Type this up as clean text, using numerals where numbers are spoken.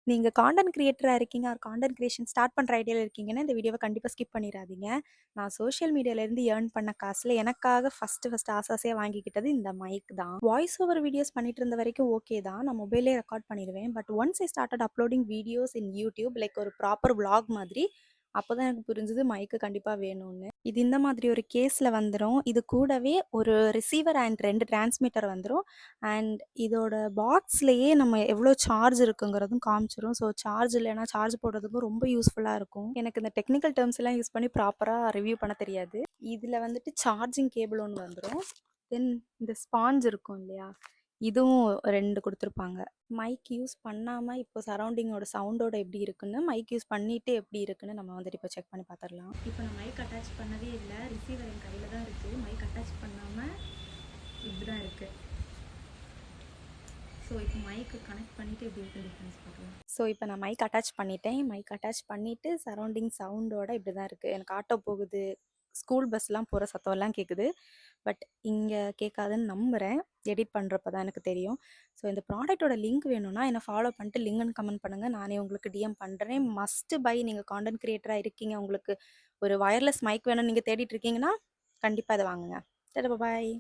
நீங்க கான்டென்ட் கிரியேட்டரா இருக்கீங்க, R content creation start பண்ற ஐடியால இருக்கீங்கன்னா, இந்த வீடியோவ கண்டிப்பா ஸ்கிப் பண்ணிறாதீங்க. நான் சோஷியல் மீடியாலேருந்து ஏர்ன் பண்ண காசுல எனக்காக ஃபர்ஸ்ட்டு ஆசையா வாங்கிக்கிட்டது இந்த மைக் தான். வாய்ஸ் ஓவர் வீடியோஸ் பண்ணிட்டு இருந்த வரைக்கும் ஓகே தான். நான் மொபைல்லயே ரெக்கார்ட் பண்ணிருவேன். But once I started uploading videos in YouTube like ஒரு ப்ராப்பர் விளாக் மாதிரி, அப்பதான் எனக்கு புரிஞ்சது மைக்கு கண்டிப்பா வேணும்னு. இது இந்த மாதிரி ஒரு கேஸ்ல வந்துரும். இது கூடவே ஒரு ரிசீவர் அண்ட் 2 டிரான்ஸ்மிட்டர் வந்துரும். அண்ட் இதோட பாக்ஸ்லயே நம்ம எவ்வளோ சார்ஜ் இருக்குங்கிறதும் காமிச்சிரும். ஸோ சார்ஜ் இல்லைன்னா சார்ஜ் போடுறதுக்கும் ரொம்ப யூஸ்ஃபுல்லாக இருக்கும். எனக்கு இந்த டெக்னிக்கல் டேர்ம்ஸ் எல்லாம் யூஸ் பண்ணி ப்ராப்பராக ரிவ்யூ பண்ண தெரியாது. இதில் வந்துட்டு சார்ஜிங் கேபிள் ஒன்று வந்துடும். தென் இந்த ஸ்பாஞ்ச் இருக்கும் இல்லையா, இதுவும் 2 குடுத்துருப்பாங்க. மைக் யூஸ் பண்ணாம இப்போ சரவுண்டிங்கோட சவுண்டோட எப்படி இருக்குன்னு, மைக் யூஸ் பண்ணிட்டு எப்படி இருக்குன்னு நம்ம வந்துட்டு இப்போ செக் பண்ணி பார்த்துடலாம். இப்போ நான் மைக் அட்டாச் பண்ணவே இல்லை. ரிசீவர் என் கையில் தான் இருக்குது. மைக் அட்டாச் பண்ணாமல் இப்படி தான் இருக்குது. ஸோ இப்போ மைக்கு கனெக்ட் பண்ணிவிட்டு எப்படி இருக்கு டிஃப்ரென்ஸ் பார்க்கலாம். ஸோ இப்போ நான் மைக் அட்டாச் பண்ணிட்டேன். மைக் அட்டாச் பண்ணிவிட்டு சரௌண்டிங் சவுண்டோட இப்படி தான் இருக்குது. எனக்கு ஆட்டோ போகுது, ஸ்கூல் பஸ்லாம் போகிற சத்தம்லாம் கேட்குது. பட் இங்கே கேட்காதுன்னு நம்புகிறேன். எடிட் பண்ணுறப்ப தான் எனக்கு தெரியும். ஸோ இந்த ப்ராடக்ட்டோட லிங்க் வேணும்னா என்னை ஃபாலோ பண்ணிட்டு லிங்க்னு கமெண்ட் பண்ணுங்கள். நானே உங்களுக்கு டிஎம் பண்ணுறேன். Must buy. நீங்கள் கான்டென்ட் கிரியேட்டராக இருக்கீங்க, உங்களுக்கு ஒரு வயர்லெஸ் மைக் வேணும்னு நீங்கள் தேடிட்டு இருக்கீங்கன்னா கண்டிப்பாக இதை வாங்குங்க. சரி, பாய்.